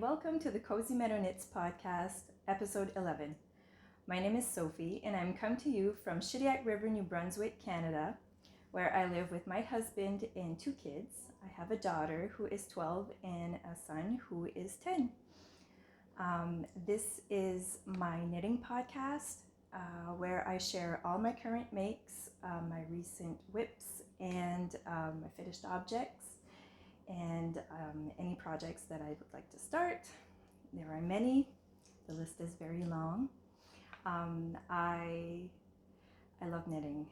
and welcome to the Cozy Meadow Knits podcast, episode 11. My name is Sophie, and I'm come to you from Shediac River, New Brunswick, Canada, where I live with my husband and two kids. I have a daughter who is 12 and a son who is 10. This is my knitting podcast, where I share all my current makes, my recent whips, and my finished objects, and any projects that I would like to start. There are many. The list is very long. I love knitting.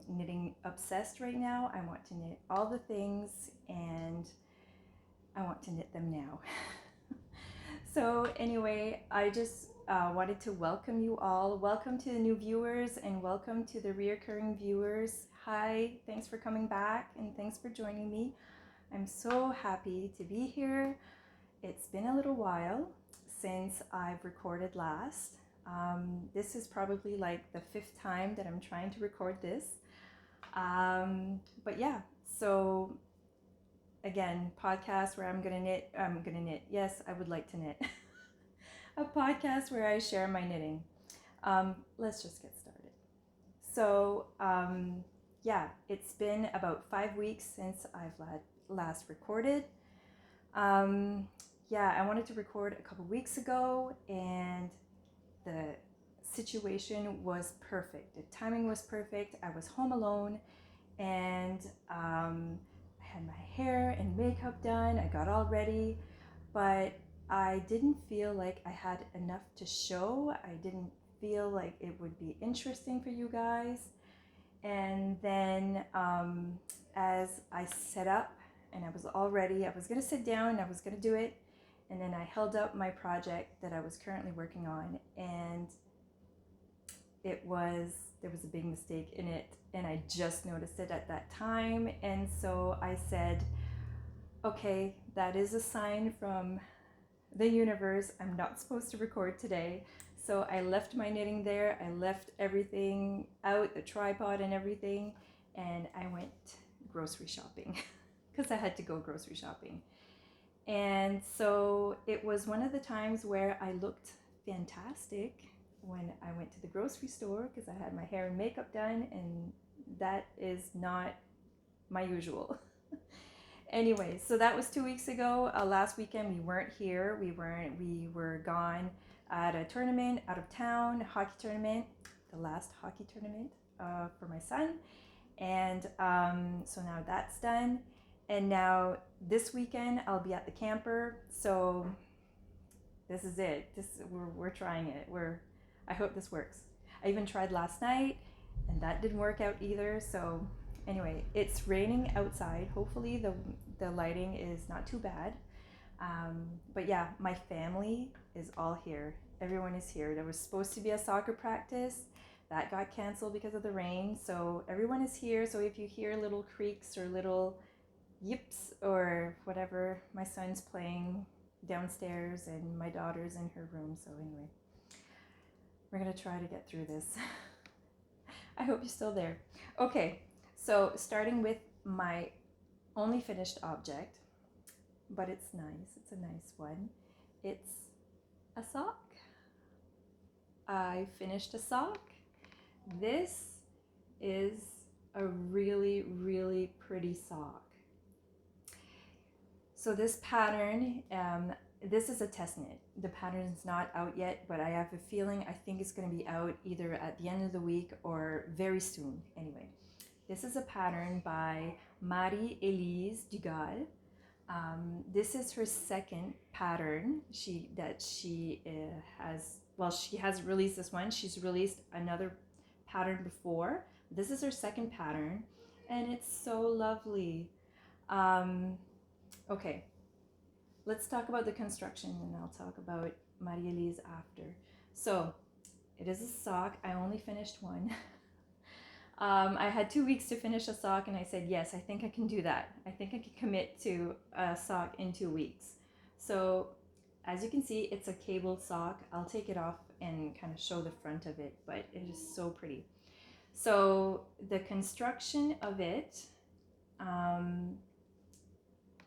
Knitting obsessed right now. I want to knit all the things, and I want to knit them now. So anyway, I just wanted to welcome you all. Welcome to the new viewers, and welcome to the reoccurring viewers. Hi, thanks for coming back, and thanks for joining me. I'm so happy to be here. It's been a little while since I've recorded last. This is probably like the 5th time that I'm trying to record this. But yeah, so again, podcast where I'm gonna knit. Yes, I would like to knit. A podcast where I share my knitting. Let's just get started. So yeah, it's been about 5 weeks since I've last recorded. Yeah, I wanted to record a couple weeks ago, and the situation was perfect. The timing was perfect. I was home alone, and I had my hair and makeup done. I got all ready, but I didn't feel like I had enough to show. I didn't feel like it would be interesting for you guys. And then as I set up and I was all ready, I was going to sit down and I was going to do it. And then I held up my project that I was currently working on, and there was a big mistake in it, and I just noticed it at that time. And so I said, okay, that is a sign from the universe. I'm not supposed to record today. So I left my knitting there. I left everything out, the tripod and everything, and I went grocery shopping because I had to go grocery shopping. And so it was one of the times where I looked fantastic when I went to the grocery store, because I had my hair and makeup done, and that is not my usual. Anyway, so that was 2 weeks ago. Last weekend we weren't here. We were gone at a tournament out of town, a hockey tournament, the last hockey tournament for my son. And so now that's done. And now this weekend I'll be at the camper. So this is it. We're trying it. I hope this works. I even tried last night, and that didn't work out either. So anyway, it's raining outside. Hopefully the lighting is not too bad. But yeah, my family is all here. Everyone is here. There was supposed to be a soccer practice. That got canceled because of the rain. So everyone is here. So if you hear little creaks or little yips or whatever, my son's playing downstairs and my daughter's in her room. So anyway, we're going to try to get through this. I hope you're still there. Okay, so starting with my only finished object, but it's nice. It's a nice one. It's a sock. I finished a sock. This is a really, really pretty sock. So this pattern, this is a test knit. The pattern is not out yet, but I have a feeling I think it's going to be out either at the end of the week or very soon. Anyway, this is a pattern by Marie-Elyse Dugal. This is her second pattern. She has released this one. She's released another pattern before. This is her second pattern, and it's so lovely. Okay, let's talk about the construction, and I'll talk about Marie-Elyse after. So it is a sock. I only finished one. I had 2 weeks to finish a sock, and I said, yes, I think I can do that. I think I can commit to a sock in 2 weeks. So as you can see, it's a cable sock. I'll take it off and kind of show the front of it, but it is so pretty. So the construction of it,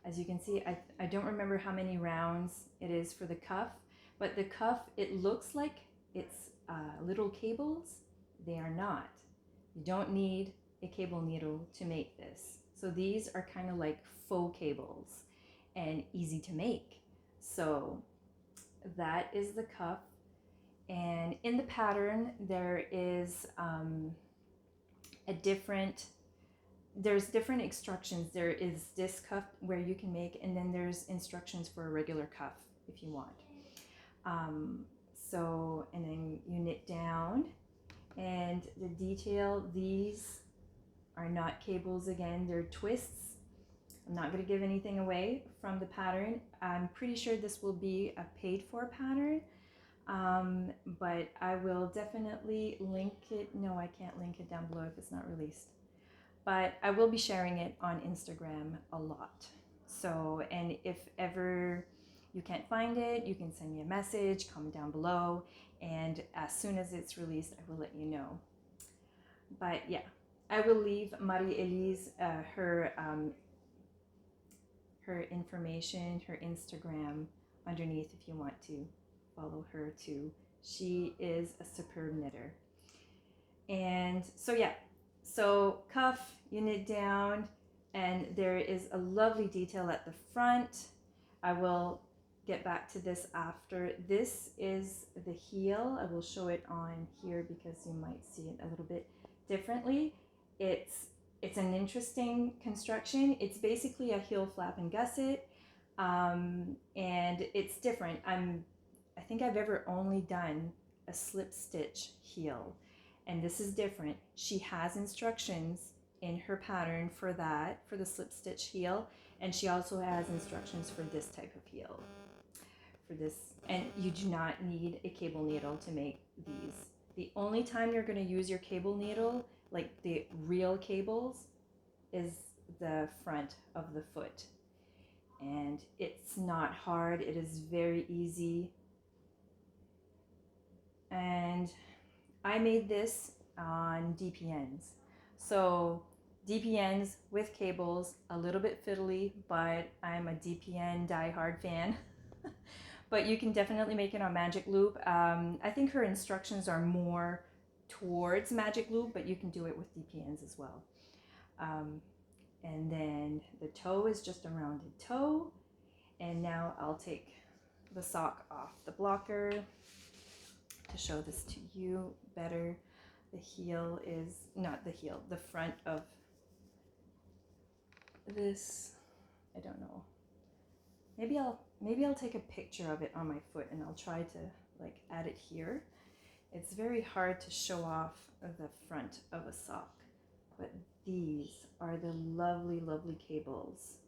As you can see, I don't remember how many rounds it is for the cuff, but the cuff, it looks like it's little cables. They are not. You don't need a cable needle to make this. So these are kind of like faux cables and easy to make. So that is the cuff. And in the pattern, there is there's different instructions. There is this cuff where you can make, and then there's instructions for a regular cuff if you want. And then you knit down, and the detail, these are not cables again, they're twists. I'm not going to give anything away from the pattern. I'm pretty sure this will be a paid for pattern, but I will definitely link it. No, I can't link it down below if it's not released, but I will be sharing it on Instagram a lot. So, and if ever you can't find it, you can send me a message, comment down below, and as soon as it's released, I will let you know. But yeah, I will leave Marie-Elyse her information, her Instagram underneath if you want to follow her too. She is a superb knitter. And so yeah, so cuff, you knit down, and there is a lovely detail at the front. I will get back to this after. This is the heel. I will show it on here because you might see it a little bit differently. It's an interesting construction. It's basically a heel flap and gusset, and it's different. I think I've ever only done a slip stitch heel, and this is different. She has instructions in her pattern for that, for the slip stitch heel, and she also has instructions for this type of heel. For this, and you do not need a cable needle to make these. The only time you're going to use your cable needle, like the real cables, is the front of the foot. And it's not hard, it is very easy. And I made this on DPNs. So DPNs with cables, a little bit fiddly, but I'm a DPN diehard fan. But you can definitely make it on Magic Loop. I think her instructions are more towards Magic Loop, but you can do it with DPNs as well. And then the toe is just a rounded toe. And now I'll take the sock off the blocker to show this to you better. The heel is, not the heel, the front of this, I don't know. Maybe I'll take a picture of it on my foot and I'll try to like add it here. It's very hard to show off the front of a sock, but these are the lovely, lovely cables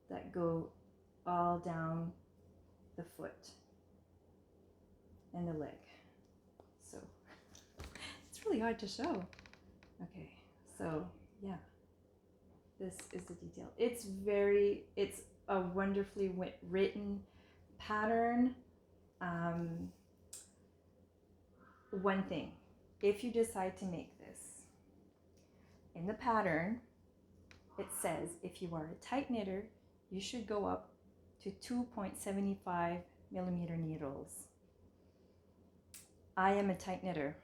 that go all down the foot and the leg. So it's really hard to show. Okay, so yeah, this is the detail. It's a wonderfully written pattern. One thing, if you decide to make this, in the pattern, it says if you are a tight knitter, you should go up to 2.75 millimeter needles. I am a tight knitter,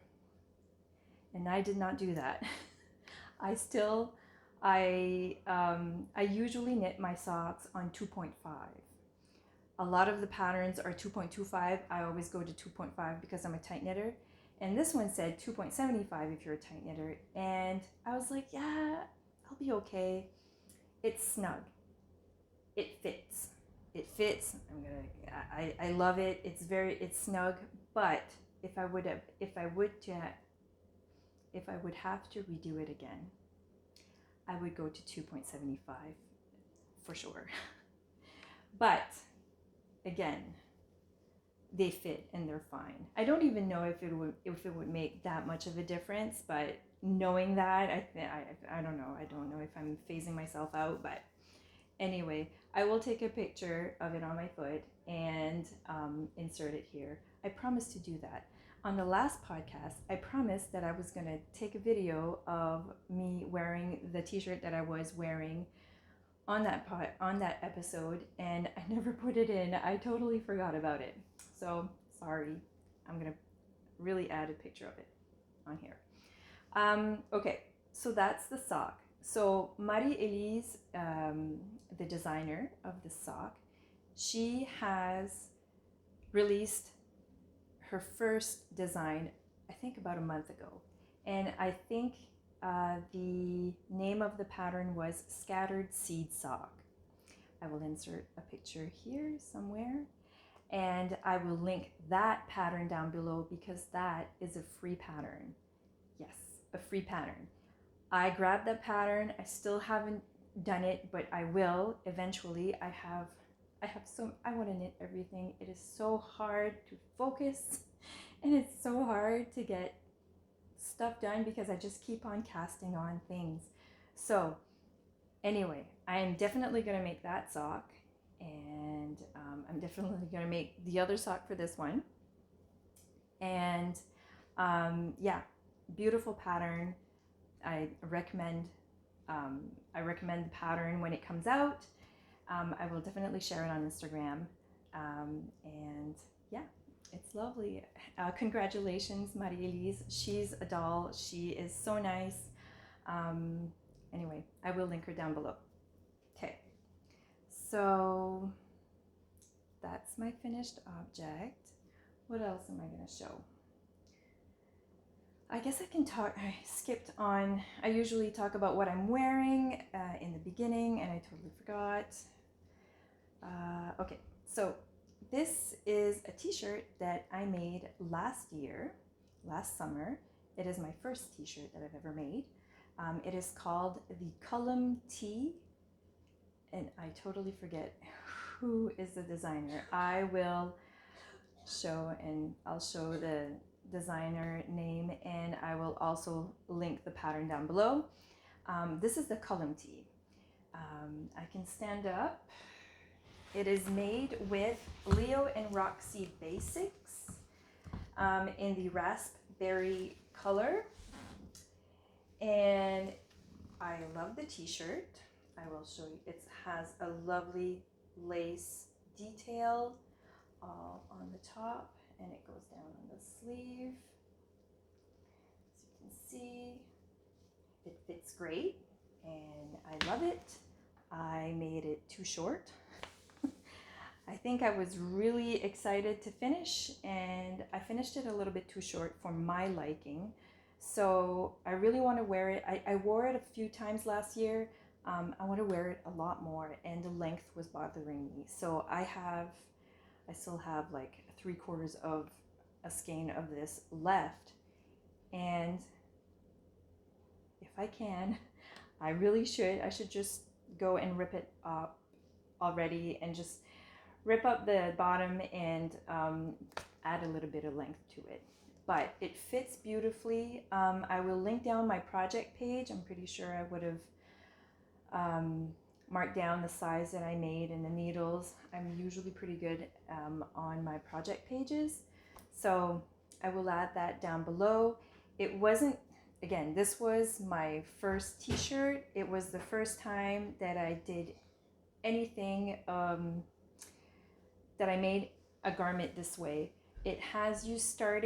and I did not do that. I usually knit my socks on 2.5. A lot of the patterns are 2.25. I always go to 2.5 because I'm a tight knitter. And this one said 2.75 if you're a tight knitter. And I was like, yeah, I'll be okay. It's snug. It fits. It fits. I love it. It's snug. But if I would have to redo it again, I would go to 2.75 for sure. But again, they fit and they're fine. I don't even know if it would make that much of a difference, but knowing that, I don't know. I don't know if I'm phasing myself out, but anyway, I will take a picture of it on my foot and insert it here. I promised to do that. On the last podcast, I promised that I was going to take a video of me wearing the t-shirt that I was wearing on that episode, and I never put it in. I totally forgot about it. So sorry. I'm gonna really add a picture of it on here. Okay, so that's the sock. So Marie-Elyse, the designer of the sock, she has released her first design, I think about a month ago. And I think the name of the pattern was Scattered Seed Sock. I will insert a picture here somewhere. And I will link that pattern down below because that is a free pattern. Yes, a free pattern. I grabbed that pattern. I still haven't done it, but I will eventually. I want to knit everything. It is so hard to focus and it's so hard to get stuff done because I just keep on casting on things. So anyway, I am definitely going to make that sock, and I'm definitely going to make the other sock for this one. And yeah, beautiful pattern. I recommend the pattern when it comes out. I will definitely share it on Instagram. And yeah, it's lovely. Congratulations, Marie-Elyse. She's a doll. She is so nice. Anyway, I will link her down below. Okay, so that's my finished object. What else am I going to show? I guess I can talk. I skipped on. I usually talk about what I'm wearing in the beginning, and I totally forgot. Okay, so this is a t-shirt that I made last summer. It is my first t-shirt that I've ever made. It is called the Cullum Tee, and I totally forget who is the designer. I will show, and I'll show the designer name, and I will also link the pattern down below. This is the Cullum Tee. I can stand up. It is made with Leo and Roxy Basics in the raspberry color. And I love the t-shirt. I will show you. It has a lovely lace detail all on the top, and it goes down on the sleeve. As you can see, it fits great, and I love it. I made it too short. I think I was really excited to finish, and I finished it a little bit too short for my liking. So I really want to wear it. I wore it a few times last year. I want to wear it a lot more, and the length was bothering me. So I still have like 3/4 of a skein of this left, and if I can, I should just go and rip it up already and just rip up the bottom and add a little bit of length to it. But it fits beautifully. I will link down my project page. I'm pretty sure I would have marked down the size that I made and the needles. I'm usually pretty good on my project pages. So I will add that down below. It wasn't, again, this was my first t-shirt. It was the first time that I did anything, that I made a garment this way. It has you start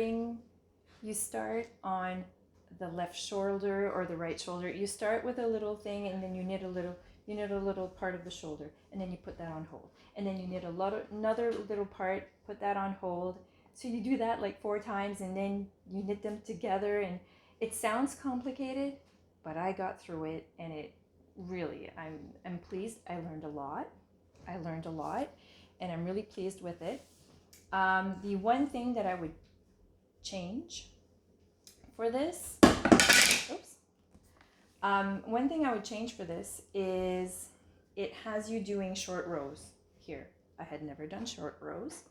on the left shoulder or the right shoulder. You start with a little thing, and then you knit a little part of the shoulder, and then you put that on hold, and then you knit another little part, put that on hold. So you do that like 4 times, and then you knit them together, and it sounds complicated, but I got through it, and it really, I'm pleased. I learned a lot, and I'm really pleased with it. The one thing that I would change for this, one thing I would change for this is it has you doing short rows here. I had never done short rows.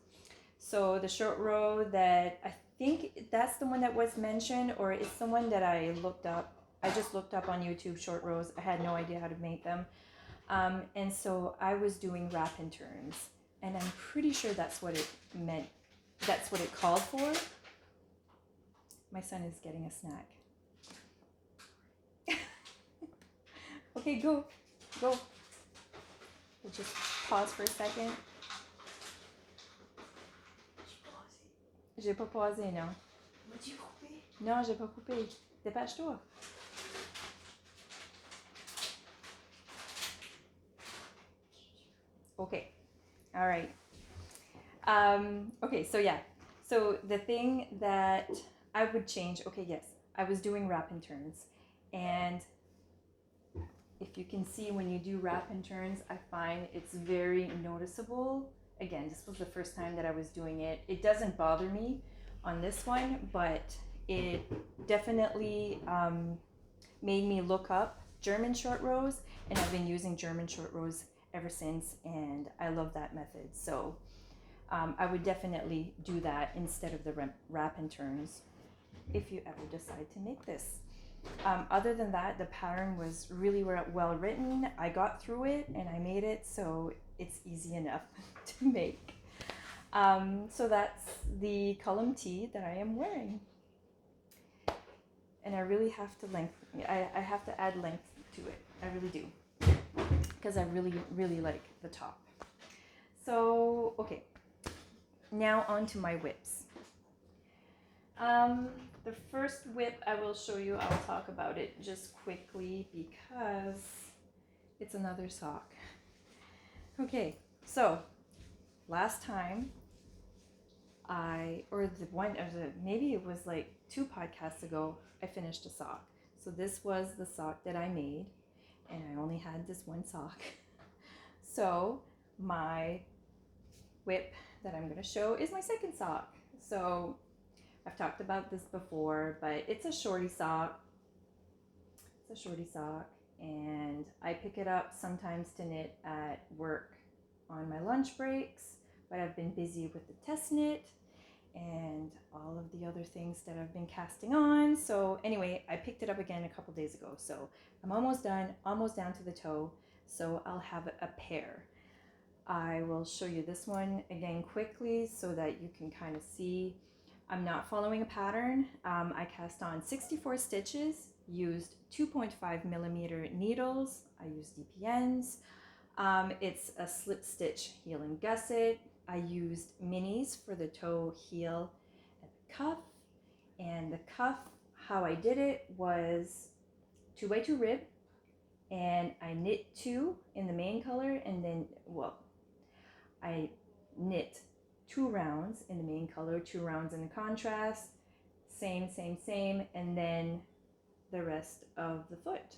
So the short row that I think that's the one that was mentioned, or it's the one that I looked up. I just looked up on YouTube short rows. I had no idea how to make them. And so I was doing wrap and turns, and I'm pretty sure that's what it meant. That's what it called for. My son is getting a snack. Okay, go. We'll just pause for a second. J'ai pas pausé, non. M'as-tu coupé? Non, j'ai pas coupé. Dépêche-toi. Okay. All right. Okay, so yeah. So the thing that I would change, okay, yes, I was doing wrap and turns. And if you can see when you do wrap and turns, I find it's very noticeable. Again, this was the first time that I was doing it. It doesn't bother me on this one, but it definitely made me look up German short rows, and I've been using German short rows ever since, and I love that method. So I would definitely do that instead of the wrap and turns if you ever decide to make this. Other than that, the pattern was really well written. I got through it and I made it, so it's easy enough to make. So that's the column T that I am wearing. And I really have to I have to add length to it. I really do. Because I really like the top. So, okay. Now on to my whips. The first whip I will show you, I'll talk about it just quickly because it's another sock. Okay, so last time maybe it was like 2 podcasts ago, I finished a sock. So this was the sock that I made, and I only had this one sock. So my whip that I'm going to show is my second sock. So I've talked about this before, but it's a shorty sock. It's a shorty sock, and I pick it up sometimes to knit at work on my lunch breaks, but I've been busy with the test knit and all of the other things that I've been casting on. So anyway, I picked it up again a couple days ago. So I'm almost done, almost down to the toe. So I'll have a pair. I will show you this one again quickly so that you can kind of see. I'm not following a pattern. I cast on 64 stitches, used 2.5 millimeter needles. I used DPNs. It's a slip stitch heel and gusset. I used minis for the toe, heel, and the cuff. And the cuff, how I did it was 2x2 rib, and I knit 2 in the main color, and then, I knit 2 rounds in the main color, 2 rounds in the contrast, same, and then the rest of the foot.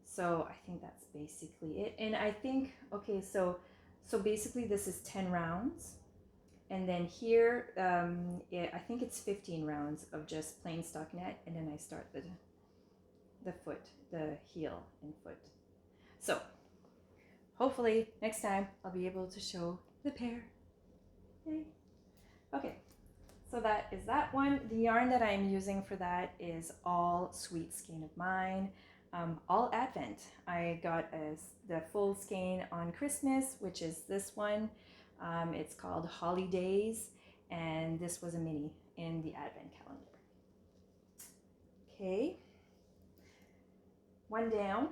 So I think that's basically it. And I think, okay, so basically this is 10 rounds. And then here, I think it's 15 rounds of just plain stockinette, and then I start the foot, the heel and foot. So hopefully next time I'll be able to show the pair. Yay. Okay, so that is that one. The yarn that I'm using for that is all Sweet Skein of mine, all Advent. I got the full skein on Christmas, which is this one. It's called Holidays, and this was a mini in the Advent calendar. Okay, one down.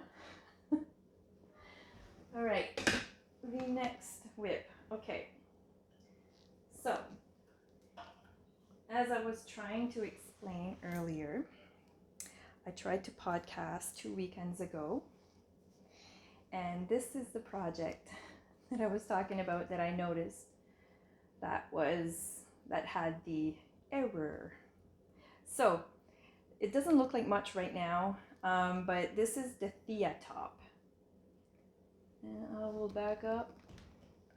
All right, the next whip. Okay, so as I was trying to explain earlier, I tried to podcast 2 weekends ago, and this is the project that I was talking about that I noticed that had the error. So it doesn't look like much right now, but this is the Thea top. And I will back up.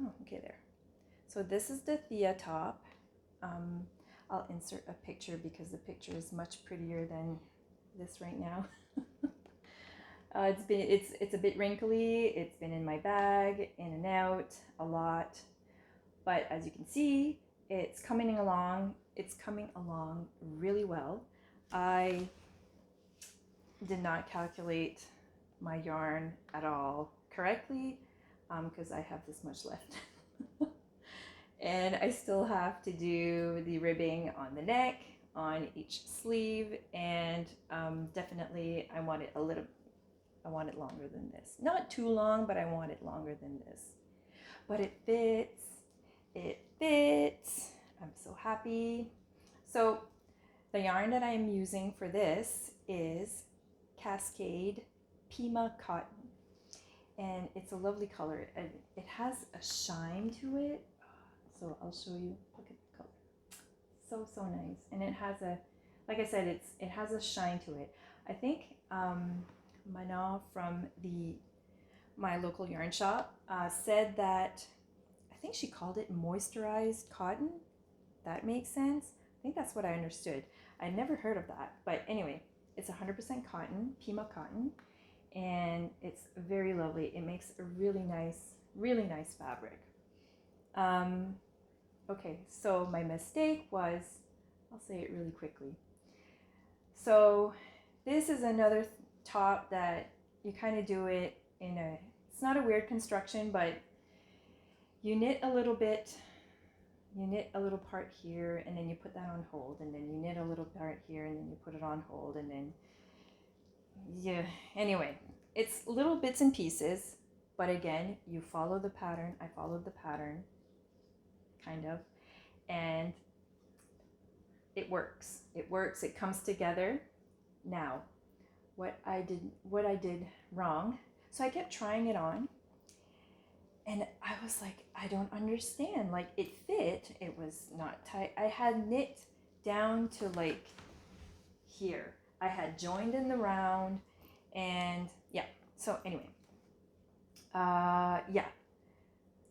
Oh, okay, there. So this is the Thea top. I'll insert a picture because the picture is much prettier than this right now. It's a bit wrinkly. It's been in my bag, in and out a lot, but as you can see, it's coming along. It's coming along really well. I did not calculate my yarn at all correctly because I have this much left. And I still have to do the ribbing on the neck, on each sleeve, and definitely I want it a I want it longer than this. Not too long, but I want it longer than this. But it fits. It fits. I'm so happy. So the yarn that I'm using for this is Cascade Pima Cotton. And it's a lovely color. And it has a shine to it. So I'll show you. Look at the color. So nice. And it has a, like I said, it has a shine to it. I think Meadow from my local yarn shop said that, I think she called it moisturized cotton. That makes sense. I think that's what I understood. I'd never heard of that. But anyway, it's 100% cotton, Pima cotton. And it's very lovely. It makes a really nice fabric. Okay, so my mistake was, I'll say it really quickly. So this is another top that you kind of do it in a, it's not a weird construction, but you knit a little bit, you knit a little part here, and then you put that on hold, and then you knit a little part here, and then you put it on hold, and then, yeah, anyway, it's little bits and pieces, but again, you follow the pattern. I followed the pattern, kind of, and it works. It works. It comes together. Now, what I did wrong. So I kept trying it on, and I was like, I don't understand. Like, it fit. It was not tight. I had knit down to like here. I had joined in the round, and yeah. So anyway, yeah.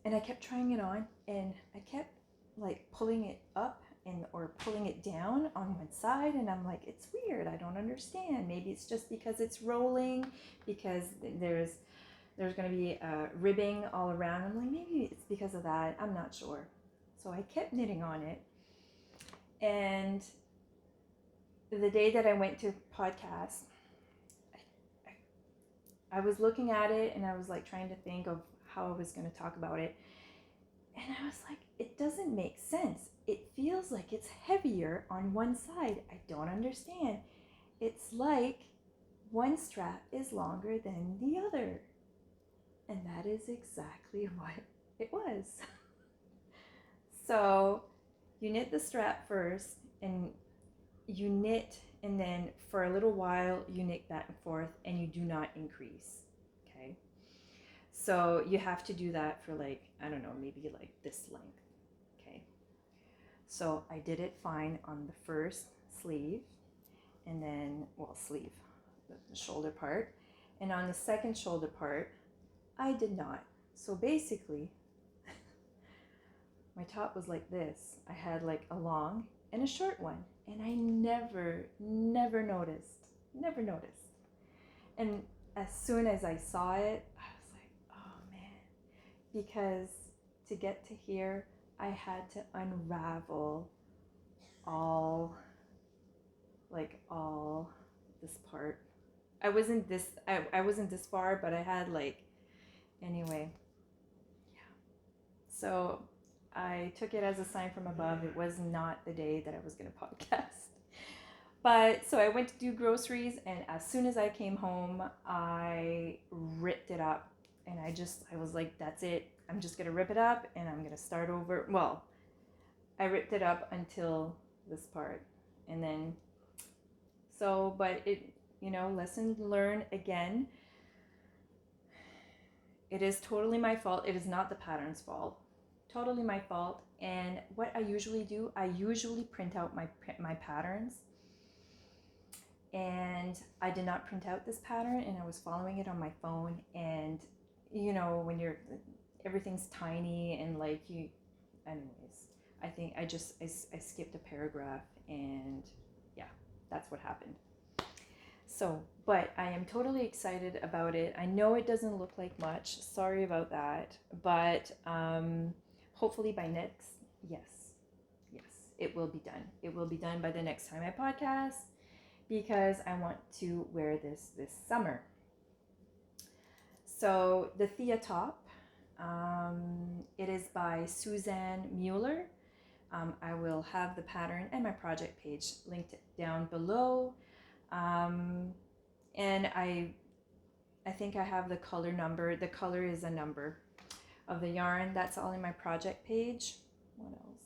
And I kept trying it on, and I kept like pulling it up or pulling it down on one side, and I'm like, it's weird. I don't understand. Maybe it's just because it's rolling, because there's going to be ribbing all around. I'm like, maybe it's because of that. I'm not sure. So I kept knitting on it, and the day that I went to podcast, I was looking at it, and I was like trying to think of how I was going to talk about it, and I was like, it doesn't make sense. It feels like it's heavier on one side. I don't understand. It's like one strap is longer than the other. And that is exactly what it was. So you knit the strap first, and you knit, and then for a little while you knit back and forth, and you do not increase. Okay. So you have to do that for like, I don't know, maybe like this length. Okay. So I did it fine on the first sleeve, and then, well, sleeve, the shoulder part. And on the second shoulder part, I did not. So basically, my top was like this. I had like a long and a short one, and I never noticed. And as soon as I saw it, I was like, oh man, because to get to here, I had to unravel all this part. I wasn't this far, but I had like, anyway, yeah. So I took it as a sign from above. It was not the day that I was going to podcast. But so I went to do groceries, and as soon as I came home, I ripped it up, and I was like, that's it. I'm just going to rip it up, and I'm going to start over. Well, I ripped it up until this part, and then, so, but it, lesson learned again. It is totally my fault. It is not the pattern's fault. Totally my fault. And what I usually do, I usually print out my patterns. And I did not print out this pattern, and I was following it on my phone. And when everything's tiny, and like anyways, I think I skipped a paragraph, and yeah, that's what happened. So, but I am totally excited about it. I know it doesn't look like much. Sorry about that. But hopefully by next, yes, it will be done. It will be done by the next time I podcast, because I want to wear this summer. So the Thea top, it is by Suzanne Mueller. I will have the pattern and my project page linked down below. And I think I have the color number. The color is a number of the yarn. That's all in my project page. What else?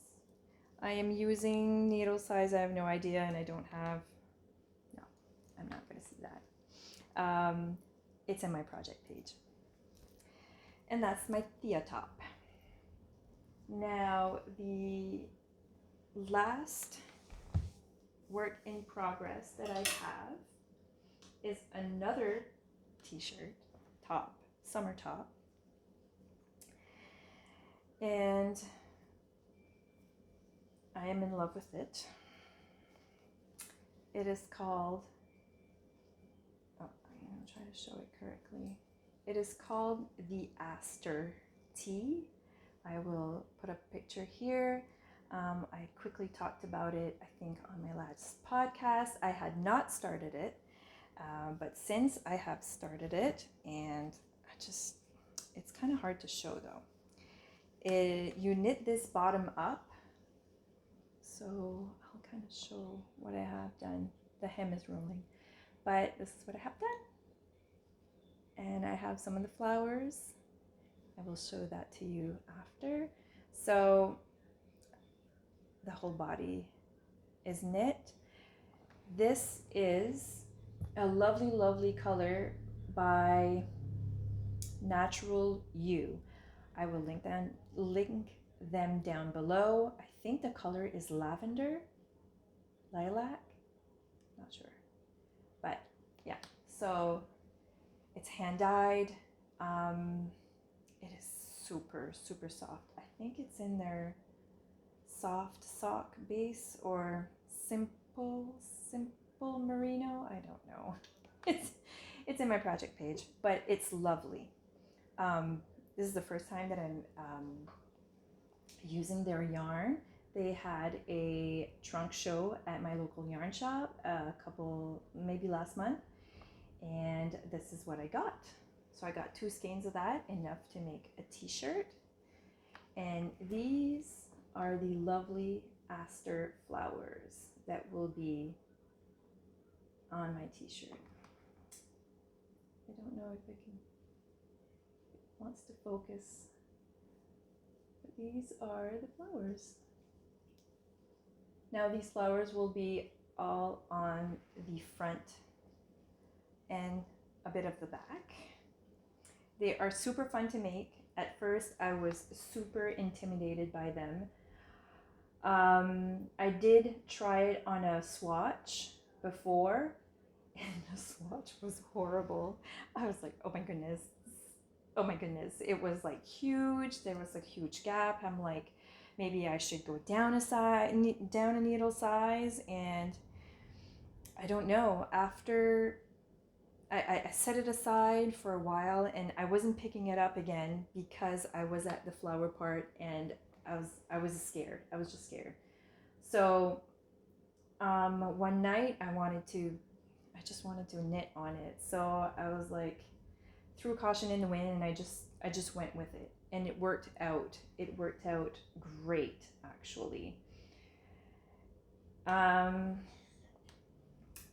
I am using needle size. I have no idea, and I don't have, no, I'm not going to see that. It's in my project page. And that's my Thea top. Now, the last work in progress that I have is another t-shirt top, summer top. And I am in love with it. It is called, oh, I'm going to try to show it correctly. It is called the Aster tee. I will put a picture here. I quickly talked about it, I think, on my last podcast. I had not started it, but since I have started it, and it's kind of hard to show though. You knit this bottom up. So I'll kind of show what I have done. The hem is rolling, but this is what I have done. And I have some of the flowers. I will show that to you after. So the whole body is knit. This is a lovely, lovely color by Natural You. I will link them down below. I think the color is lavender, lilac, not sure. But yeah, so it's hand dyed. It is super, super soft. I think it's in their soft sock base or simple merino. I don't know. It's in my project page, but it's lovely. This is the first time that I'm using their yarn. They had a trunk show at my local yarn shop maybe last month, and this is what I got. So I got 2 skeins of that, enough to make a t-shirt. And these are the lovely Aster flowers that will be on my t-shirt. I don't know if it wants to focus, but these are the flowers. Now these flowers will be all on the front and a bit of the back. They are super fun to make. At first I was super intimidated by them. I did try it on a swatch before, and the swatch was horrible. I was like, oh my goodness. It was like huge. There was a huge gap. I'm like, maybe I should go down a needle size, and I don't know. After I set it aside for a while, and I wasn't picking it up again because I was at the flower part, and I was scared. I was just scared. So one night I just wanted to knit on it. So I was like, threw caution in the wind, and I just went with it, and it worked out. It worked out great, actually.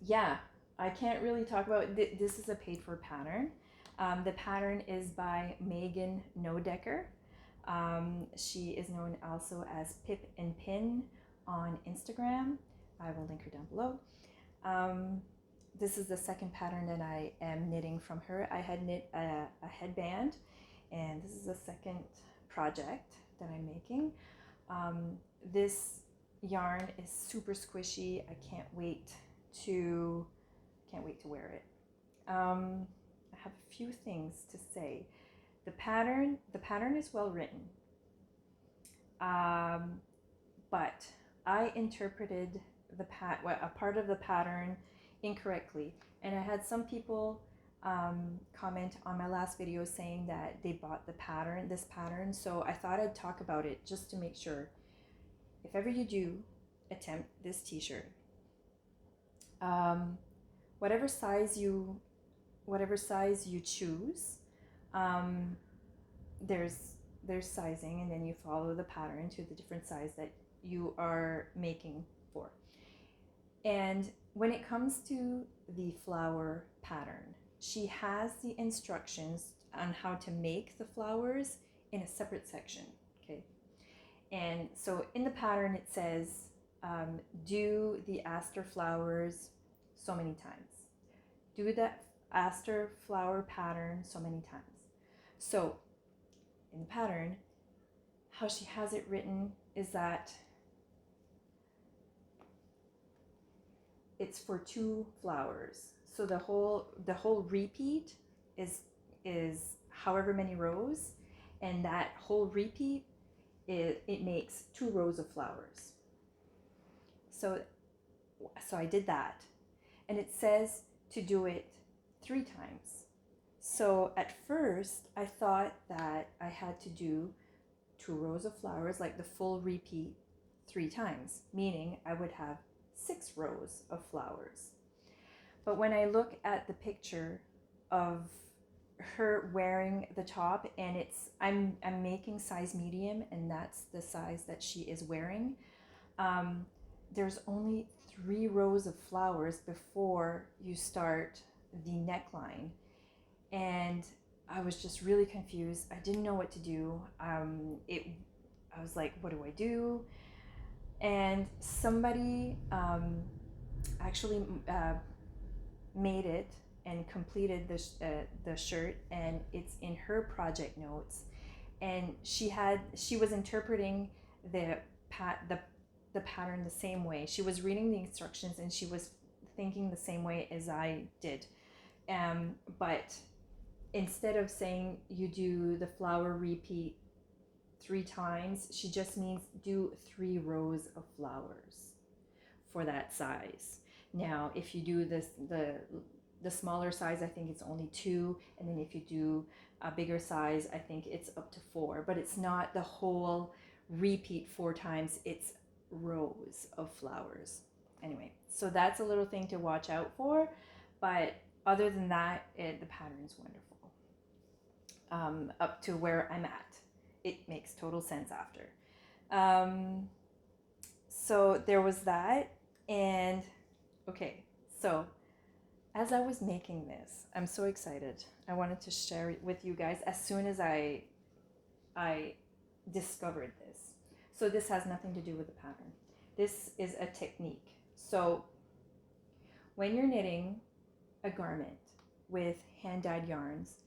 Yeah, I can't really talk about this is a paid for pattern. The pattern is by Megan Nodecker. She is known also as Pip and Pin on Instagram. I will link her down below. This is the second pattern that I am knitting from her. I had knit a headband, and this is the second project that I'm making. This yarn is super squishy. I can't wait to wear it. I have a few things to say. The pattern is well written, but I interpreted a part of the pattern incorrectly, and I had some people comment on my last video saying that they bought this pattern. So I thought I'd talk about it just to make sure, if ever you do attempt this t-shirt, whatever size you choose, there's sizing, and then you follow the pattern to the different size that you are making for. And when it comes to the flower pattern, she has the instructions on how to make the flowers in a separate section. Okay. And so in the pattern it says, do the aster flowers so many times. Do that aster flower pattern so many times. So in the pattern, how she has it written is that it's for 2 flowers. So the whole repeat is however many rows, and that whole repeat it makes 2 rows of flowers. So I did that, and it says to do it 3 times. So at first I thought that I had to do 2 rows of flowers, like the full repeat, 3 times, meaning I would have 6 rows of flowers. But when I look at the picture of her wearing the top, and I'm making size medium, and that's the size that she is wearing, there's only 3 rows of flowers before you start the neckline, and I was just really confused. I didn't know what to do. I was like, what do I do? And somebody actually made it and completed the shirt, and it's in her project notes. And she was interpreting the pattern the same way. She was reading the instructions and she was thinking the same way as I did. But instead of saying you do the flower repeat 3 times, she just means do 3 rows of flowers for that size. Now, if you do the smaller size, I think it's only 2, and then if you do a bigger size, I think it's up to 4. But it's not the whole repeat 4 times, it's rows of flowers. Anyway, so that's a little thing to watch out for, but other than that, the pattern's wonderful. Up to where I'm at, it makes total sense after. So there was that, and okay, so as I was making this, I'm so excited. I wanted to share it with you guys as soon as I discovered this. So this has nothing to do with the pattern. This is a technique. So when you're knitting a garment with hand-dyed yarns,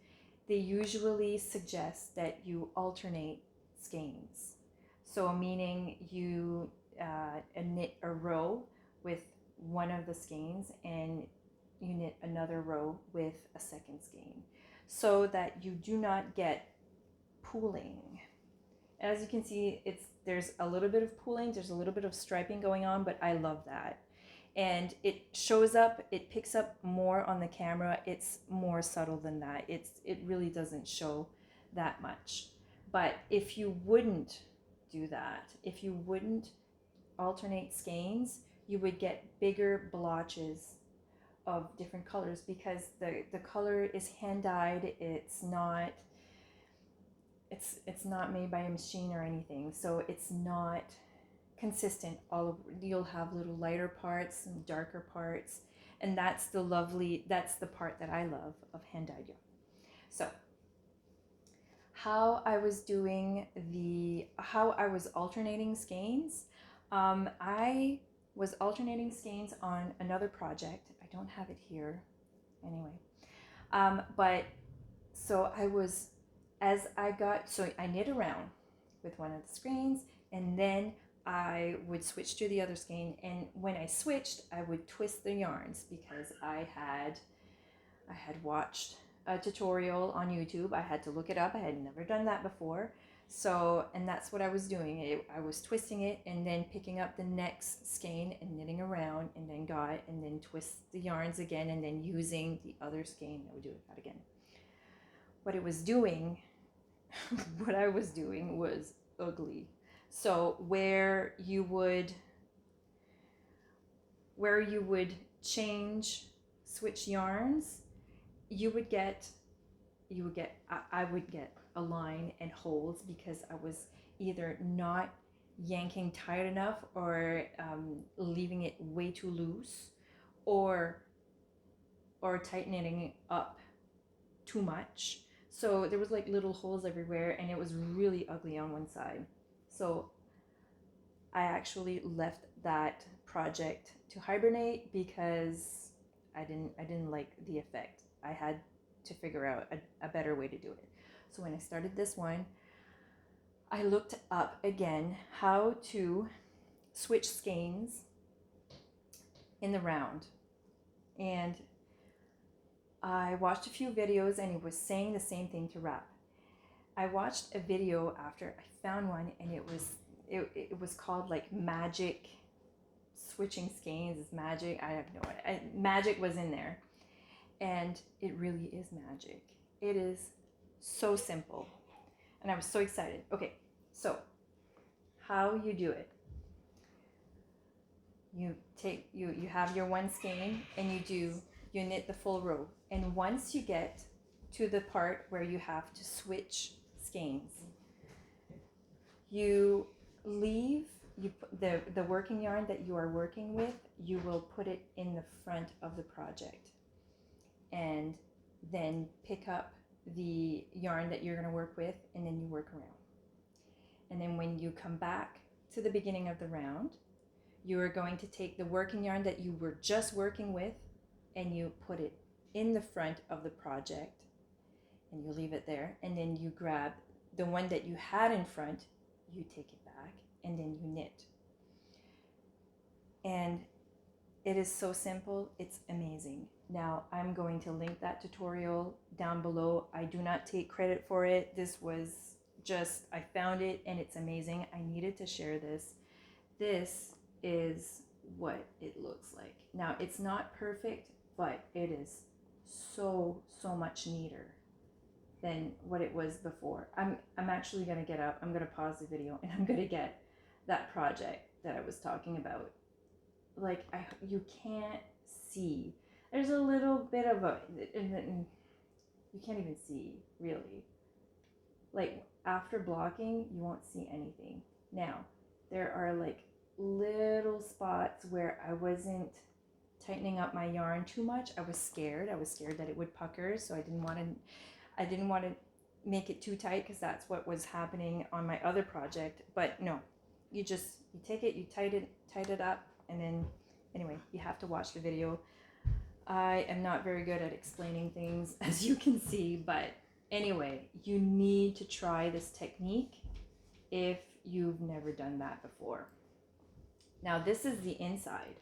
they usually suggest that you alternate skeins. So meaning you knit a row with one of the skeins and you knit another row with a second skein, so that you do not get pooling. As you can see, there's a little bit of pooling, there's a little bit of striping going on, but I love that. And it shows up, it picks up more on the camera. It's more subtle than that. It really doesn't show that much. But if you wouldn't do that, if you wouldn't alternate skeins, you would get bigger blotches of different colors, because the color is hand dyed. It's not made by a machine or anything, so it's not consistent. You'll have little lighter parts and darker parts, and that's the part that I love of hand dyed yarn. So how I was alternating skeins, I was alternating skeins on another project. I don't have it here anyway, but so I knit around with one of the skeins, and then I would switch to the other skein, and when I switched, I would twist the yarns, because I had watched a tutorial on YouTube. I had to look it up. I had never done that before. So, and that's what I was doing. I was twisting it and then picking up the next skein and knitting around, and then twist the yarns again, and then using the other skein. I would do that again. What I was doing was ugly. So where you would switch yarns, I would get a line and holes, because I was either not yanking tight enough, or leaving it way too loose, or or tightening it up too much. So there was like little holes everywhere, and it was really ugly on one side. So I actually left that project to hibernate because I didn't like the effect. I had to figure out a better way to do it. So when I started this one, I looked up again how to switch skeins in the round, and I watched a few videos, and it was saying the same thing to wrap. I watched a video after I found one, and it was called like magic switching skeins is magic. I have no idea. Magic was in there, and it really is magic. It is so simple, and I was so excited. Okay, so how you do it? You have your one skein, and you knit the full row, and once you get to the part where you have to switch skeins, you leave the working yarn that you are working with, you will put it in the front of the project, and then pick up the yarn that you're going to work with, and then you work around. And then when you come back to the beginning of the round, you are going to take the working yarn that you were just working with, and you put it in the front of the project, and you leave it there, and then you grab the one that you had in front, you take it back, and then you knit. And it is so simple, it's amazing. Now I'm going to link that tutorial down below. I do not take credit for it. This was just, I found it and it's amazing. I needed to share this. This is what it looks like. Now it's not perfect, but it is so much neater than what it was before. I'm actually gonna get up, I'm gonna pause the video, and I'm gonna get that project that I was talking about. Like, you can't see. There's a little bit of a, you can't even see, really. Like, after blocking, you won't see anything. Now, there are like little spots where I wasn't tightening up my yarn too much. I was scared that it would pucker, so I didn't want to make it too tight, because that's what was happening on my other project. But no, you take it, you tighten it up, and then anyway, you have to watch the video. I am not very good at explaining things, as you can see, but anyway, you need to try this technique if you've never done that before. Now this is the inside.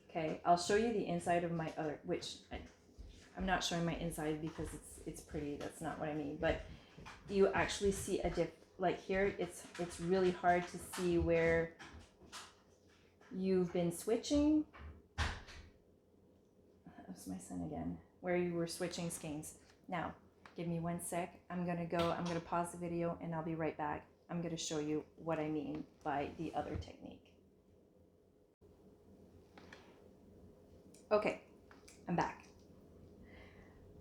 Okay, I'll show you the inside of my other, which I'm not showing my inside because it's pretty. That's not what I mean. But you actually see a diff. Like here, it's really hard to see where you've been switching. That's my son again. Where you were switching skeins. Now, give me 1 sec. I'm gonna pause the video, and I'll be right back. I'm gonna show you what I mean by the other technique. Okay, I'm back.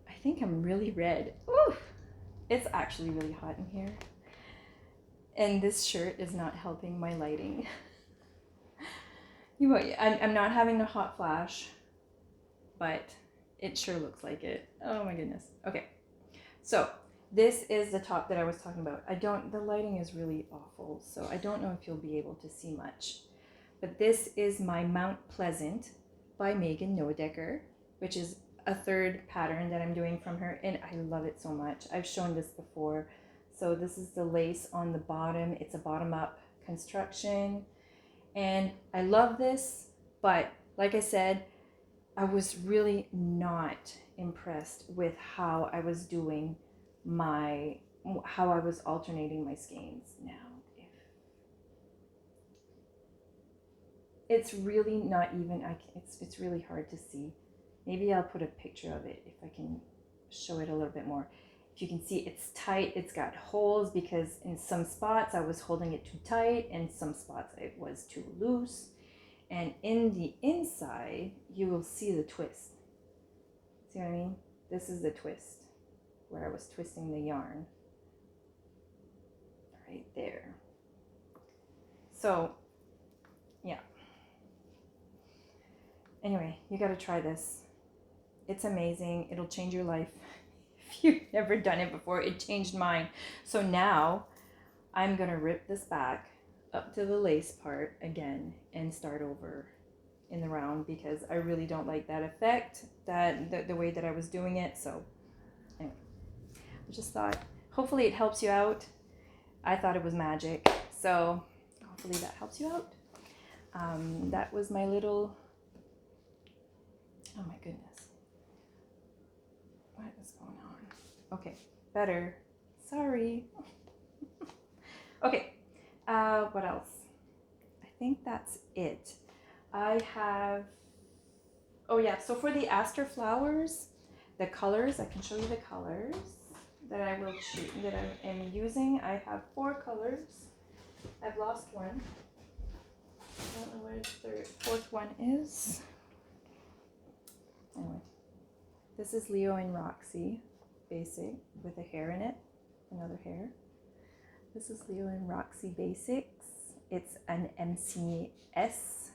I think I'm really red. Ooh, it's actually really hot in here. And this shirt is not helping my lighting. I'm not having a hot flash, but it sure looks like it. Oh my goodness. Okay, so this is the top that I was talking about. The lighting is really awful, so I don't know if you'll be able to see much. But this is my Mount Pleasant by Megan Nodecker, which is a third pattern that I'm doing from her, and I love it so much. I've shown this before. So this is the lace on the bottom. It's a bottom-up construction, and I love this, but like I said, I was really not impressed with how I was doing how I was alternating my skeins. Now, it's really not even, it's really hard to see. Maybe I'll put a picture of it if I can show it a little bit more. If you can see, it's tight, it's got holes because in some spots I was holding it too tight, and some spots it was too loose. And in the inside, you will see the twist. See what I mean? This is the twist where I was twisting the yarn. Right there. So, yeah. Anyway, you got to try this. It's amazing. It'll change your life. If you've never done it before, it changed mine. So now I'm gonna rip this back up to the lace part again and start over in the round, because I really don't like that effect, that the way that I was doing it. So anyway, I just thought hopefully it helps you out. I thought it was magic, so hopefully that helps you out. That was my little, oh my goodness, what is going on? Okay, better. Sorry. Okay, what else? I think that's it. I have, oh yeah, so for the Aster flowers, the colors, I can show you the colors that I will choose, that I am using. I have 4 colors. I've lost one. I don't know where the 4th one is. Anyway, this is Leo and Roxy Basic with a hair in it, another hair. This is Leo and Roxy Basics. It's an MCS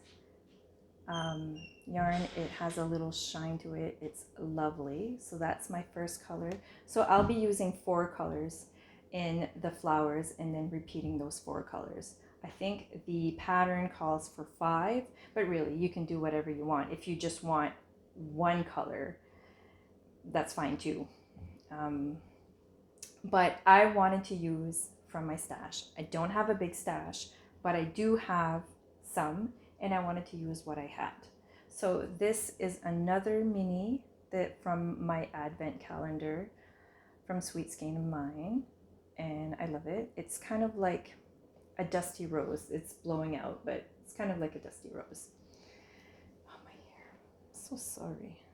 yarn. It has a little shine to it. It's lovely. So that's my first color. So I'll be using 4 colors in the flowers and then repeating those 4 colors. I think the pattern calls for 5, but really you can do whatever you want. If you just want 1 color, that's fine too. But I wanted to use from my stash. I don't have a big stash, but I do have some, and I wanted to use what I had. So this is another mini that from my advent calendar from Sweet Skein of mine, and I love it. It's kind of like a dusty rose. It's blowing out, but it's kind of like a dusty rose. Oh, my hair. I'm so sorry.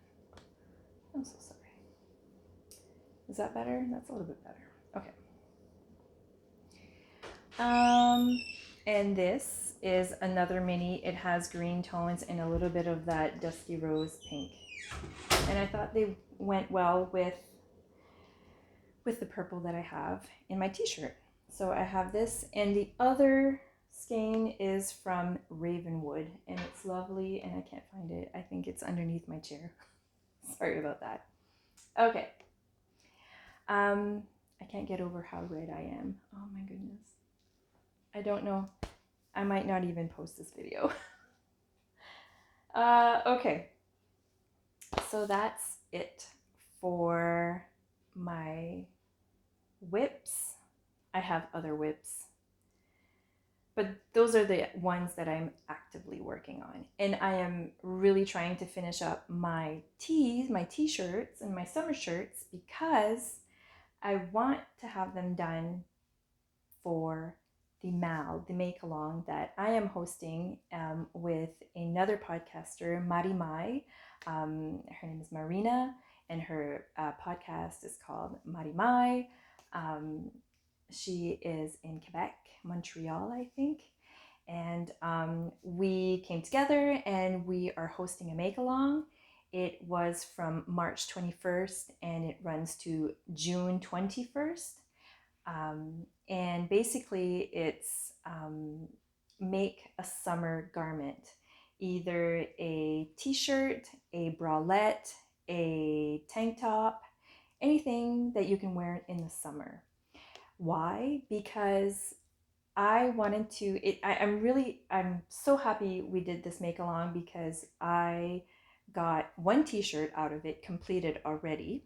I'm so sorry. Is that better? That's a little bit better. Okay. And this is another mini. It has green tones and a little bit of that dusty rose pink. And I thought they went well with the purple that I have in my t-shirt. So I have this, and the other skein is from Ravenwood, and it's lovely, and I can't find it. I think it's underneath my chair. Sorry about that. Okay. I can't get over how red I am. Oh my goodness. I don't know. I might not even post this video. Okay. So that's it for my whips. I have other whips, but those are the ones that I'm actively working on. And I am really trying to finish up my tees, my t-shirts and my summer shirts, because I want to have them done for the MAL, the make along that I am hosting with another podcaster, Marie-Elyse. Her name is Marina, and her podcast is called Marie-Elyse. She is in Quebec, Montreal, I think. And we came together and we are hosting a make along. It was from March 21st and it runs to June 21st. And basically it's make a summer garment, either a t-shirt, a bralette, a tank top, anything that you can wear in the summer. Why? Because I wanted to, I'm so happy we did this make along, because I got 1 t-shirt out of it completed already,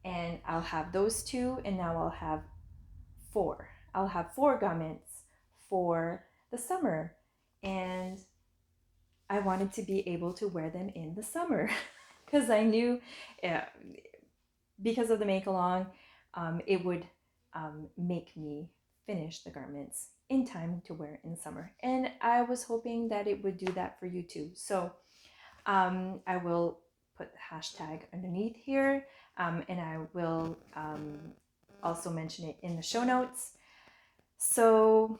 and I'll have those 2, and now I'll have 4. I'll have 4 garments for the summer, and I wanted to be able to wear them in the summer because I knew because of the make along, it would make me finish the garments in time to wear in summer. And I was hoping that it would do that for you too. So I will put the hashtag underneath here, and I will also mention it in the show notes. So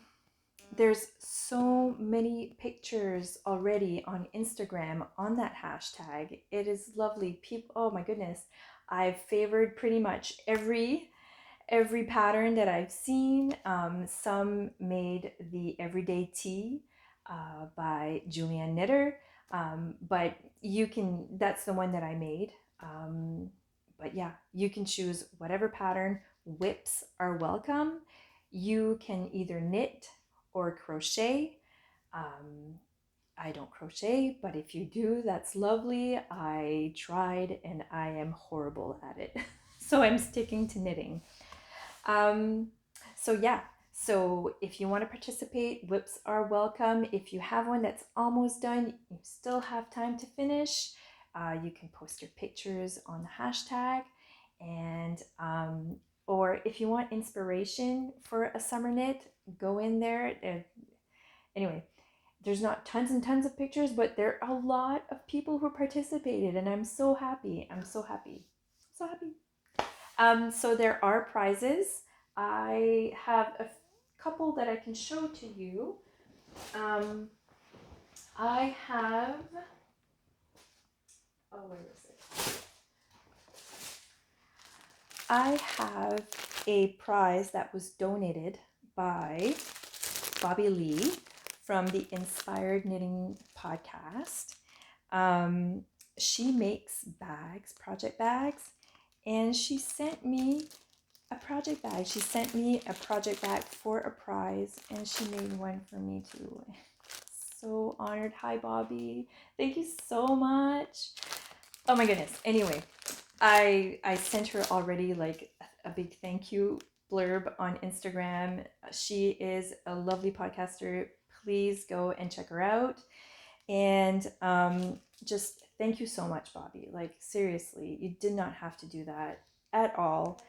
there's so many pictures already on Instagram on that hashtag. It is lovely. People, oh my goodness, I've favored pretty much every pattern that I've seen. Some made the Everyday Tee by Julianne Knitter, but you can, that's the one that I made. But yeah, you can choose whatever pattern. Whips are welcome. You can either knit or crochet. I don't crochet, but if you do, that's lovely. I tried and I am horrible at it. So I'm sticking to knitting. So yeah, so if you want to participate, whips are welcome. If you have one that's almost done, you still have time to finish. You can post your pictures on the hashtag. And or if you want inspiration for a summer knit, go in there. Anyway, there's not tons and tons of pictures, but there are a lot of people who participated, and I'm so happy. I'm so happy. So happy. So there are prizes. I have a couple that I can show to you. I have, oh, where is it? I have a prize that was donated by Bobby Lee from the Inspired Knitting podcast. She makes bags, project bags, and she sent me a project bag. She sent me a project bag for a prize, and she made one for me too. So honored. Hi, Bobby. Thank you so much. Oh my goodness. Anyway, I sent her already like a big thank you blurb on Instagram. She is a lovely podcaster. Please go and check her out. And just thank you so much, Bobby. Like, seriously, you did not have to do that at all.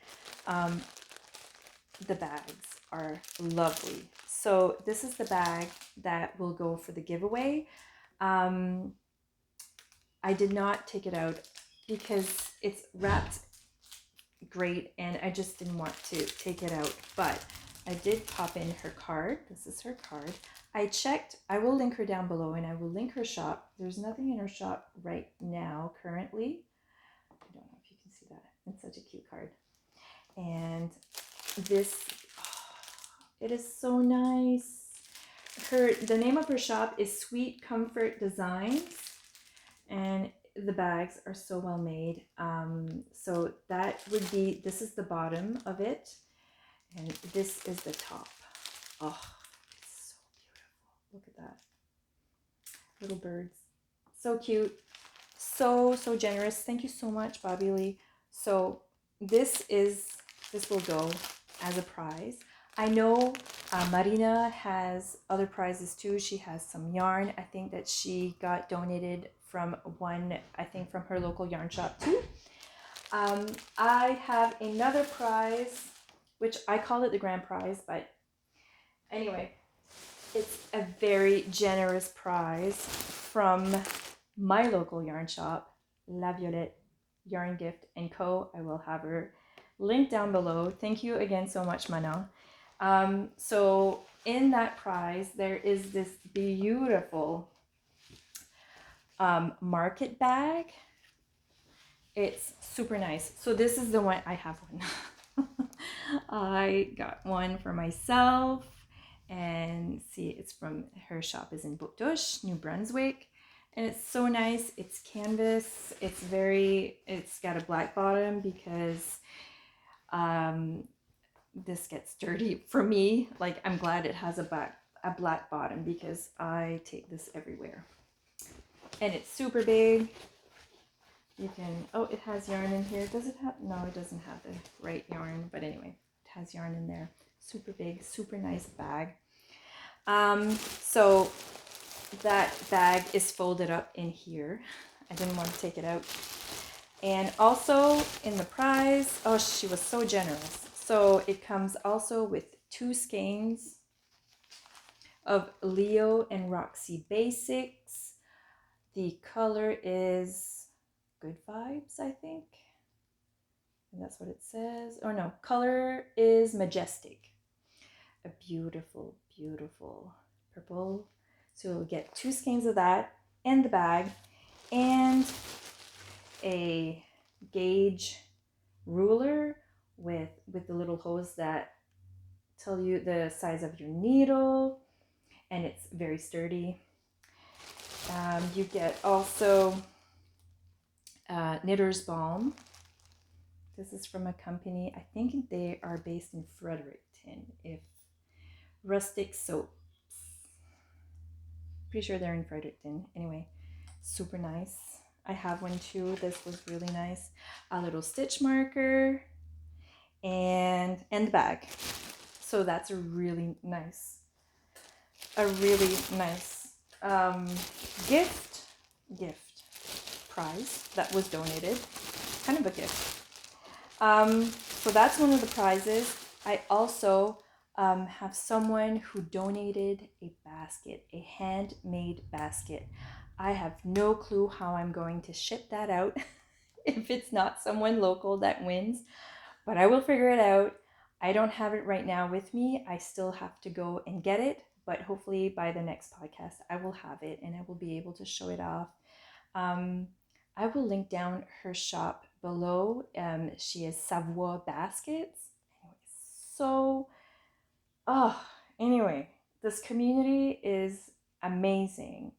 The bags are lovely. So this is the bag that will go for the giveaway. I did not take it out because it's wrapped great and I just didn't want to take it out, but I did pop in her card. This is her card. I checked. I will link her down below, and I will link her shop. There's nothing in her shop right now currently. I don't know if you can see that. It's such a cute card. And this, it is so nice. The name of her shop is Sweet Comfort Designs, and the bags are so well made. So that would be, this is the bottom of it, and this is the top. Oh, it's so beautiful. Look at that. Little birds. So cute. So generous. Thank you so much, Bobby Lee. So this will go as a prize. I know Marina has other prizes too. She has some yarn. I think that she got donated from from her local yarn shop too. I have another prize, which I call it the grand prize, but anyway, it's a very generous prize from my local yarn shop, La Violette Yarn Gift & Co. I will have her linked down below. Thank you again so much, Mana. So in that prize, there is this beautiful market bag. It's super nice. So this is the one, I have one. I got one for myself, and see, it's from her shop is in Bouctouche, New Brunswick. And it's so nice. It's canvas. It's got a black bottom because this gets dirty for me. Like, I'm glad it has a black bottom because I take this everywhere. And it's super big. You can, oh, it has yarn in here. Does it have, no, it doesn't have the right yarn, but anyway, it has yarn in there. Super big, super nice bag. So that bag is folded up in here. I didn't want to take it out. And also in the prize, oh, she was so generous. So it comes also with 2 skeins of Leo and Roxy Basics. The color is Good Vibes, I think. And that's what it says. Or no, color is Majestic. A beautiful, beautiful purple. So you'll get 2 skeins of that and the bag and a gauge ruler with the little holes that tell you the size of your needle, and it's very sturdy. You get also Knitter's Balm. This is from a company, I think they are based in Fredericton. If Rustic Soaps. Pretty sure they're in Fredericton. Anyway, super nice. I have one too. This was really nice. A little stitch marker and the bag. So that's a really nice gift prize that was donated. Kind of a gift. So that's one of the prizes. I also have someone who donated a basket, a handmade basket. I have no clue how I'm going to ship that out if it's not someone local that wins, but I will figure it out. I don't have it right now with me. I still have to go and get it, but hopefully by the next podcast I will have it and I will be able to show it off. I will link down her shop below. She has Savoie baskets. Anyway, this community is amazing.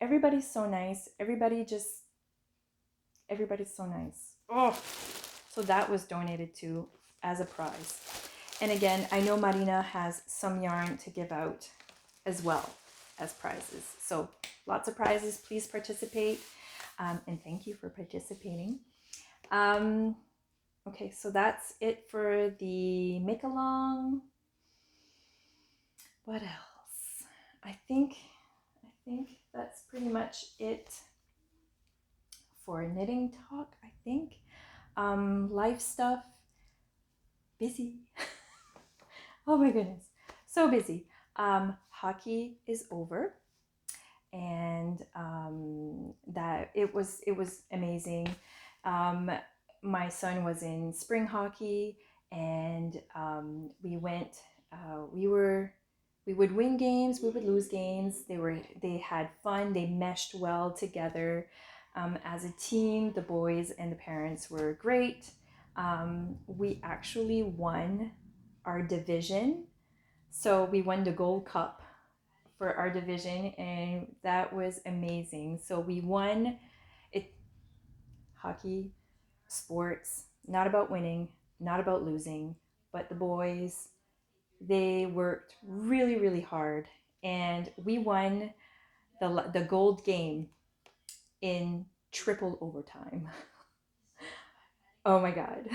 Everybody's so nice. Everybody's so nice. So that was donated to as a prize. And again, I know Marina has some yarn to give out as well as prizes. So lots of prizes. Please participate. And thank you for participating. Okay, so that's it for the make along. What else? I think that's pretty much it for knitting talk, I think. Life stuff. Busy. Oh my goodness. So busy. Hockey is over. And that it was amazing. My son was in spring hockey, and we went. We would win games, we would lose games. They had fun. They meshed well together as a team. The boys and the parents were great. We actually won our division, so we won the Gold Cup for our division, and that was amazing. So we won it. Hockey, sports, not about winning, not about losing, but the boys, they worked really, really hard, and we won the gold game in triple overtime. Oh my God.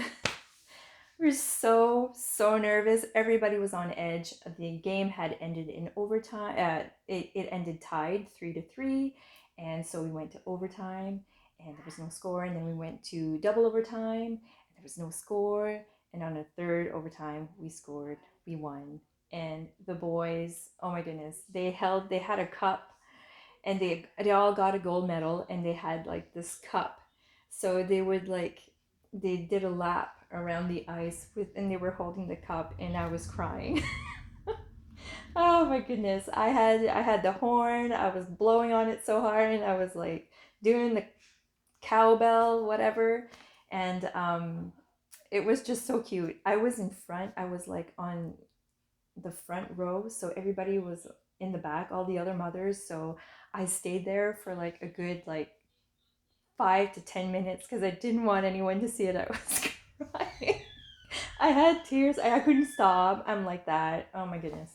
We were so nervous. Everybody was on edge. The game had ended in overtime. It ended tied 3-3, and so we went to overtime, and there was no score. And then we went to double overtime, and there was no score. And on a third overtime, we scored. We won. And the boys, oh my goodness, they had a cup, and they all got a gold medal, and they had like this cup. So they did a lap around the ice and they were holding the cup, and I was crying. Oh my goodness. I had the horn. I was blowing on it so hard, and I was like doing the cowbell, whatever. And it was just so cute. I was in front. I was like on the front row, so everybody was in the back, all the other mothers. So I stayed there for like a good 5 to 10 minutes because I didn't want anyone to see it. I was crying. I had tears. I couldn't stop. I'm like that. Oh my goodness.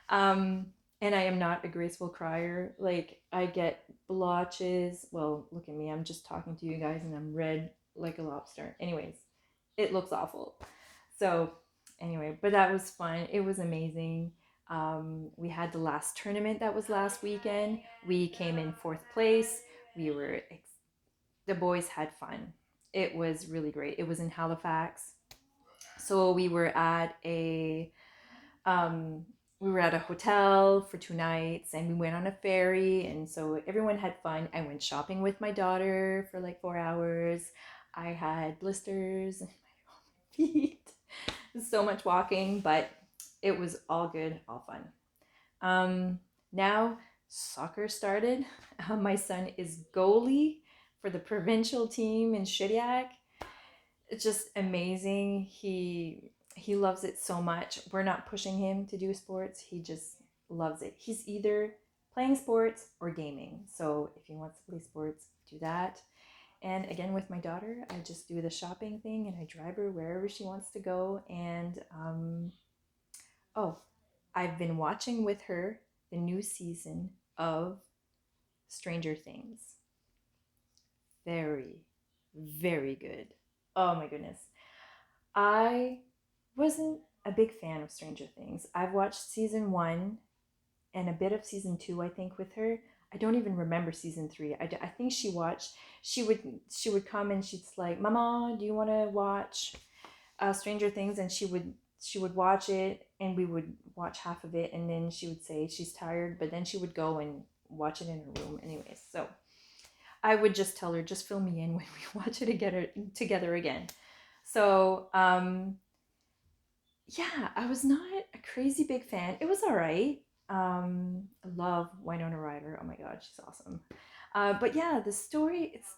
And I am not a graceful crier. Like, I get blotches. Well, look at me. I'm just talking to you guys and I'm red like a lobster. Anyways, it looks awful. So anyway, but that was fun. It was amazing. We had the last tournament that was last weekend. We came in 4th place. The boys had fun. It was really great. It was in Halifax. So we were at a hotel for 2 nights, and we went on a ferry, and so everyone had fun. I went shopping with my daughter for like 4 hours. I had blisters in my feet. So much walking, but it was all good, all fun. Now soccer started. My son is goalie for the provincial team in Shediac. It's just amazing. He loves it so much. We're not pushing him to do sports. He just loves it. He's either playing sports or gaming. So if he wants to play sports, do that. And again, with my daughter, I just do the shopping thing and I drive her wherever she wants to go. And oh, I've been watching with her the new season of Stranger Things. Very, very good. Oh my goodness. I wasn't a big fan of Stranger Things. I've watched season 1 and a bit of season 2, I think, with her. I don't even remember season 3. I think she watched. She would come and she's like, "Mama, do you want to watch Stranger Things?" And she would watch it, and we would watch half of it, and then she would say she's tired, but then she would go and watch it in her room, anyways. So I would just tell her, just fill me in when we watch it together again. So yeah, I was not a crazy big fan. It was all right. I love Winona Ryder. Oh my god, she's awesome. But yeah, the story, it's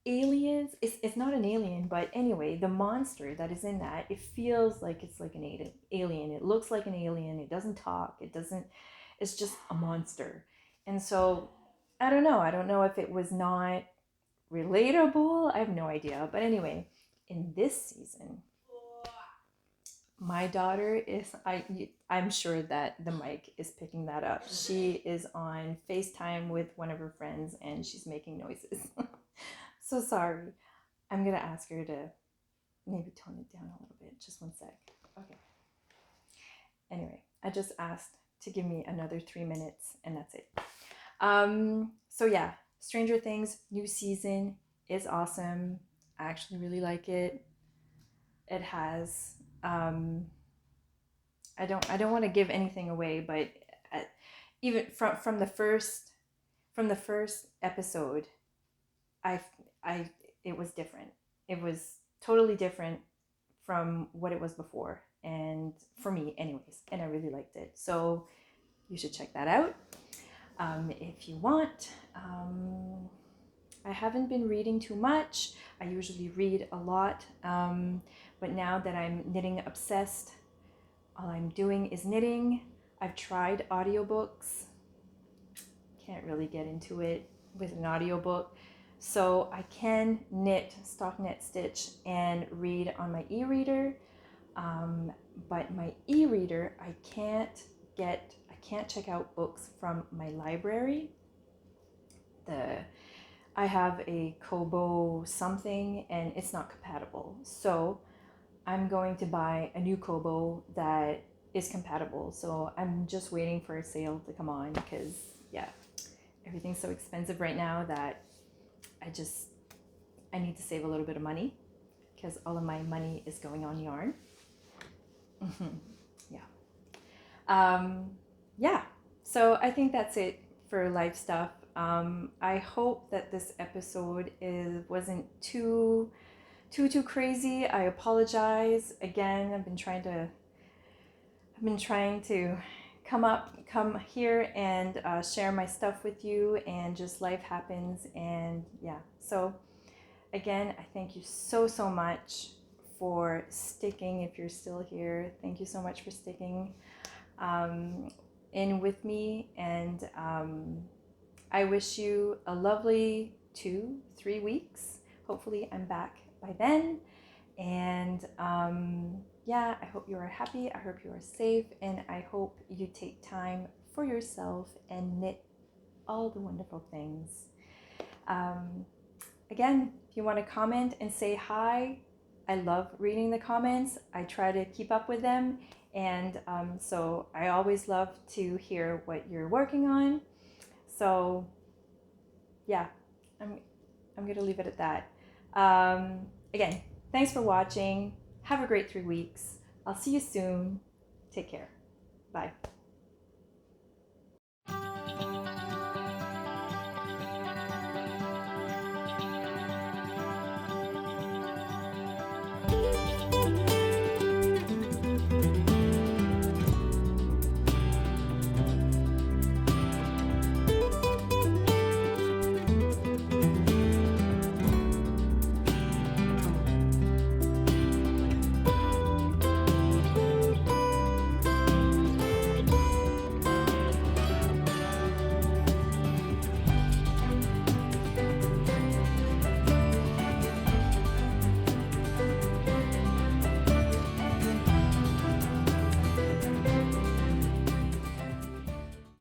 aliens. It's not an alien, but anyway, the monster that is in that, it feels like it's like an alien. It looks like an alien. It doesn't talk. It doesn't. It's just a monster. And so I don't know. I don't know if it was not relatable. I have no idea. But anyway, in this season, my daughter is, I'm sure that the mic is picking that up. She is on FaceTime with one of her friends and she's making noises. So sorry. I'm going to ask her to maybe tone it down a little bit. Just one sec. Okay. Anyway, I just asked to give me another 3 minutes and that's it. So yeah, Stranger Things new season is awesome. I actually really like it. It has I don't want to give anything away, but even from the first episode, I it was different. It was totally different from what it was before, and for me, anyways. And I really liked it. So you should check that out if you want. I haven't been reading too much. I usually read a lot, but now that I'm knitting obsessed, all I'm doing is knitting. I've tried audiobooks. Can't really get into it with an audiobook. So I can knit, stockinette stitch, and read on my e-reader. But my e-reader, I can't check out books from my library. I have a Kobo something and it's not compatible. So I'm going to buy a new Kobo that is compatible. So I'm just waiting for a sale to come on because yeah, everything's so expensive right now that I need to save a little bit of money because all of my money is going on yarn. Yeah. Yeah. So I think that's it for life stuff. I hope that this episode wasn't too crazy. I apologize again. I've been trying to come here and share my stuff with you, and just life happens. And yeah, so again, I thank you so much for sticking. If you're still here, thank you so much for sticking in with me, and I wish you a lovely 2-3 weeks. Hopefully I'm back by then. And yeah, I hope you are happy. I hope you are safe. And I hope you take time for yourself and knit all the wonderful things. Again, if you want to comment and say hi, I love reading the comments. I try to keep up with them. And so I always love to hear what you're working on. So yeah, I'm going to leave it at that. Again, thanks for watching. Have a great 3 weeks. I'll see you soon. Take care. Bye.